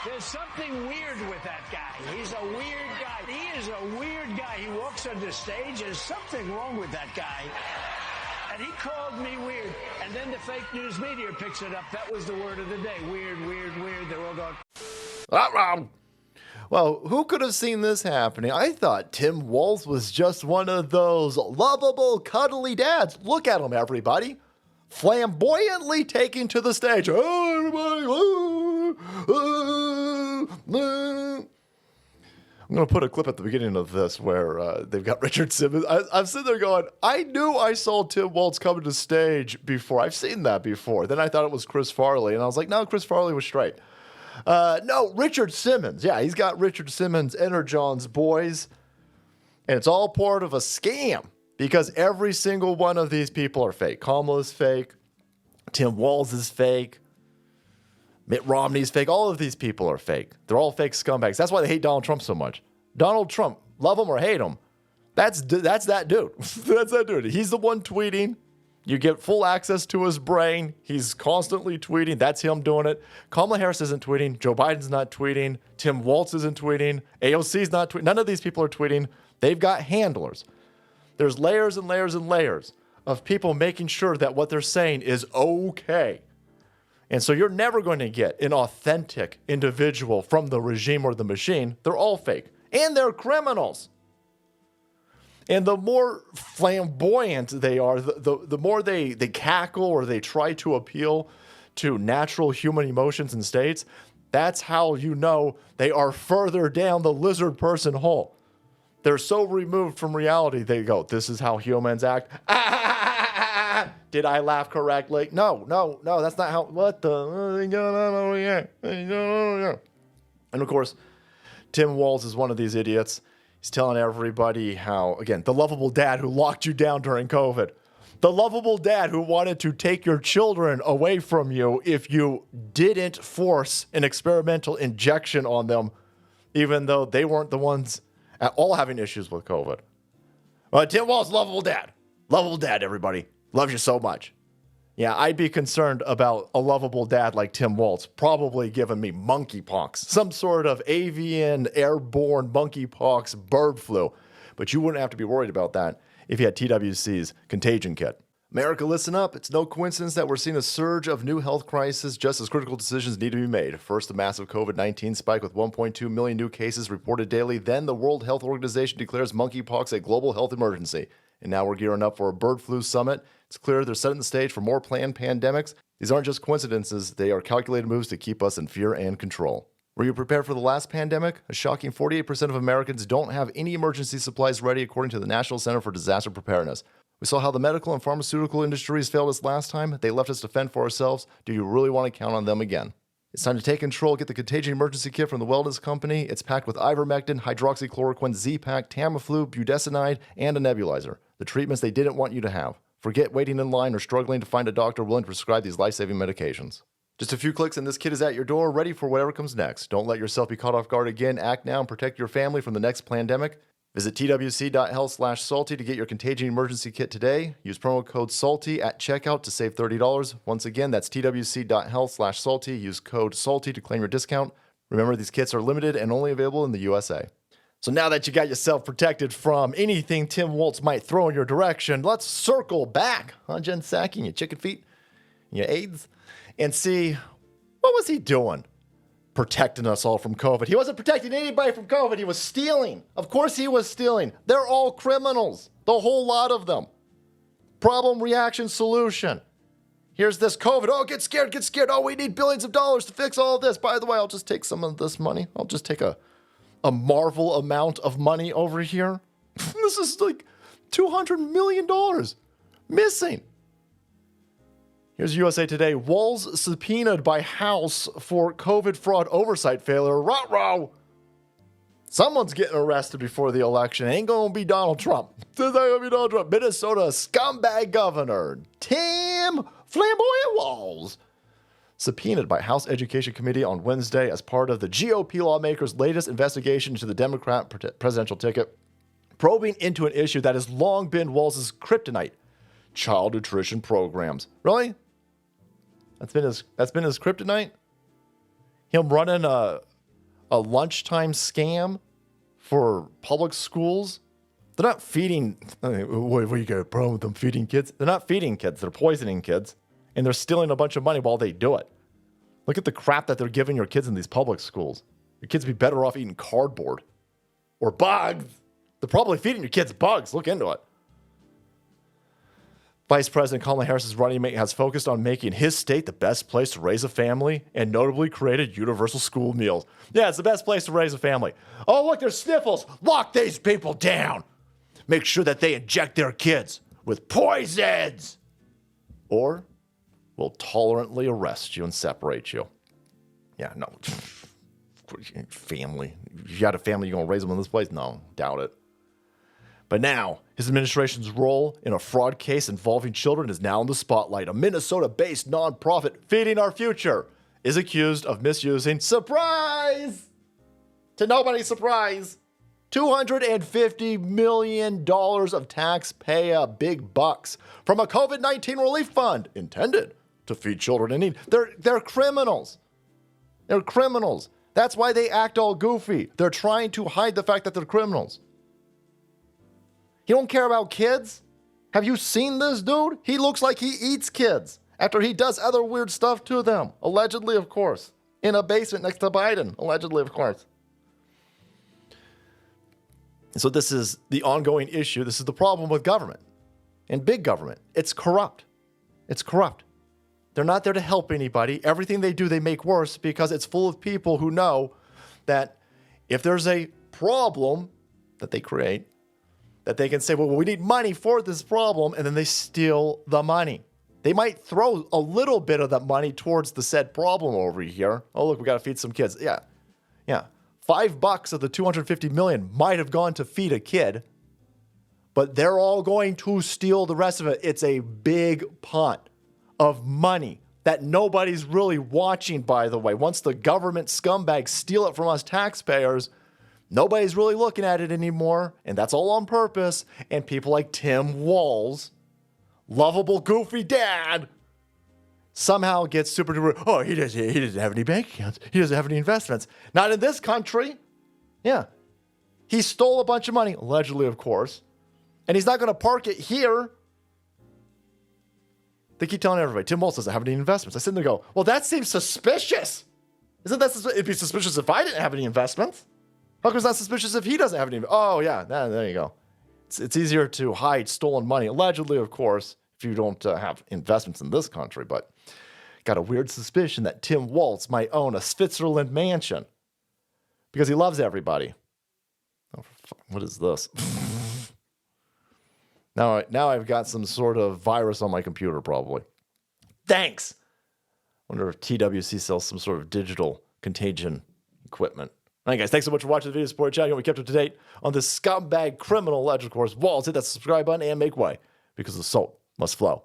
There's something weird with that guy. He's a weird guy. He is a weird guy. He walks on the stage. There's something wrong with that guy. And he called me weird. And then the fake news media picks it up. That was the word of the day. Weird, weird, weird. They're all going... Well, who could have seen this happening? I thought Tim Walz was just one of those lovable, cuddly dads. Look at him, everybody. Flamboyantly taking to the stage. Oh, everybody. I'm going to put a clip at the beginning of this where they've got Richard Simmons. I'm sitting there going, I knew I saw Tim Walz come to the stage before. I've seen that before. Then I thought it was Chris Farley, and I was like, no, Chris Farley was straight. No, Richard Simmons. Yeah, he's got Richard Simmons, Energon's boys, and it's all part of a scam. Because every single one of these people are fake. Kamala's fake. Tim Walz is fake. Mitt Romney's fake. All of these people are fake. They're all fake scumbags. That's why they hate Donald Trump so much. Donald Trump, love him or hate him, that's that dude. That's that dude. He's the one tweeting. You get full access to his brain. He's constantly tweeting. That's him doing it. Kamala Harris isn't tweeting. Joe Biden's not tweeting. Tim Walz isn't tweeting. AOC's not tweeting. None of these people are tweeting. They've got handlers. There's layers and layers and layers of people making sure that what they're saying is okay. And so you're never going to get an authentic individual from the regime or the machine. They're all fake. And they're criminals. And the more flamboyant they are, the more they cackle or they try to appeal to natural human emotions and states, that's how you know they are further down the lizard person hole. They're so removed from reality, they go, this is how humans act. Did I laugh correctly? No, that's not how, what the, and of course, Tim Walz is one of these idiots. He's telling everybody how, again, the lovable dad who locked you down during COVID, the lovable dad who wanted to take your children away from you if you didn't force an experimental injection on them, even though they weren't the ones at all having issues with COVID. Tim Walz, lovable dad, everybody. Loves you so much. Yeah, I'd be concerned about a lovable dad like Tim Walz probably giving me monkeypox, some sort of avian, airborne monkeypox bird flu. But you wouldn't have to be worried about that if you had TWC's Contagion kit. America, listen up. It's no coincidence that we're seeing a surge of new health crises just as critical decisions need to be made. First, the massive COVID-19 spike with 1.2 million new cases reported daily. Then the World Health Organization declares monkeypox a global health emergency. And now we're gearing up for a bird flu summit. It's clear they're setting the stage for more planned pandemics. These aren't just coincidences. They are calculated moves to keep us in fear and control. Were you prepared for the last pandemic? A shocking 48% of Americans don't have any emergency supplies ready, according to the National Center for Disaster Preparedness. We saw how the medical and pharmaceutical industries failed us last time. They left us to fend for ourselves. Do you really want to count on them again? It's time to take control. Get the Contagion emergency kit from the Wellness Company. It's packed with ivermectin, hydroxychloroquine, Z-Pak, Tamiflu, budesonide, and a nebulizer. The treatments they didn't want you to have. Forget waiting in line or struggling to find a doctor willing to prescribe these life-saving medications. Just a few clicks and this kit is at your door, ready for whatever comes next. Don't let yourself be caught off guard again. Act now and protect your family from the next pandemic. Visit twc.health/salty to get your Contagion emergency kit today. Use promo code SALTY at checkout to save $30. Once again, that's twc.health/salty. Use code SALTY to claim your discount. Remember, these kits are limited and only available in the USA. So now that you got yourself protected from anything Tim Walz might throw in your direction, let's circle back on Jen Psaki and your chicken feet and your AIDS and see, what was he doing? Protecting us all from COVID. He wasn't protecting anybody from COVID. He was stealing. Of course he was stealing. They're all criminals. The whole lot of them. Problem, reaction, solution. Here's this COVID. Oh, get scared, get scared. Oh, we need billions of dollars to fix all of this. By the way, I'll just take some of this money. I'll just take a Marvel amount of money over here. This is like $200 million missing. Here's USA Today. Walz subpoenaed by House for COVID fraud oversight failure. Ruh-roh. Someone's getting arrested before the election. Ain't going to be Donald Trump. It's not going to be Donald Trump. Minnesota scumbag governor Tim Flamboyant Walz subpoenaed by House Education Committee on Wednesday as part of the GOP lawmakers' latest investigation into the Democrat presidential ticket, probing into an issue that has long been Walz's kryptonite: child nutrition programs. Really? That's been his kryptonite? him running a lunchtime scam for public schools. They're not feeding. What you got a problem with them feeding kids? They're not feeding kids. They're poisoning kids. And they're stealing a bunch of money while they do it. Look at the crap that they're giving your kids in these public schools. Your kids would be better off eating cardboard or bugs. They're probably feeding your kids bugs. Look into it. Vice President Kamala Harris's running mate has focused on making his state the best place to raise a family and notably created universal school meals. Yeah, it's the best place to raise a family. Oh, look, there's sniffles. Lock these people down. Make sure that they inject their kids with poisons. Or we'll tolerantly arrest you and separate you. Yeah, no. Family. If you got a family, you're going to raise them in this place? No, doubt it. But now, his administration's role in a fraud case involving children is now in the spotlight. A Minnesota-based nonprofit, Feeding Our Future, is accused of misusing, surprise, to nobody's surprise, $250 million of taxpayer big bucks from a COVID-19 relief fund intended to feed children in need. They're criminals. They're criminals. That's why they act all goofy. They're trying to hide the fact that they're criminals. He don't care about kids? Have you seen this dude? He looks like he eats kids after he does other weird stuff to them. Allegedly, of course. In a basement next to Biden. Allegedly, of course. So this is the ongoing issue. This is the problem with government and big government. It's corrupt. It's corrupt. They're not there to help anybody. Everything they do, they make worse because it's full of people who know that if there's a problem that they create, that they can say, well, we need money for this problem, and then they steal the money. They might throw a little bit of that money towards the said problem over here. Oh, look, we got to feed some kids. Yeah. $5 of the $250 million might have gone to feed a kid, but they're all going to steal the rest of it. It's a big pot of money that nobody's really watching, by the way. Once the government scumbags steal it from us taxpayers, nobody's really looking at it anymore, and that's all on purpose. And people like Tim Walz, lovable, goofy dad, somehow gets super duper, oh, he doesn't have any bank accounts. He doesn't have any investments. Not in this country. Yeah. He stole a bunch of money, allegedly, of course, and he's not going to park it here. They keep telling everybody, Tim Walz doesn't have any investments. I sit there and go, well, that seems suspicious. Isn't that it'd be suspicious if I didn't have any investments? How come it's not suspicious if he doesn't have any? Oh, yeah, there you go. It's easier to hide stolen money, allegedly, of course, if you don't have investments in this country. But got a weird suspicion that Tim Walz might own a Switzerland mansion because he loves everybody. Oh, what is this? Now I've got some sort of virus on my computer, probably. Thanks. Wonder if TWC sells some sort of digital contagion equipment. All right, guys, thanks so much for watching the video. Support the channel. We kept up to date on this scumbag criminal alleged, of course. Walz, hit that subscribe button and make way because the salt must flow.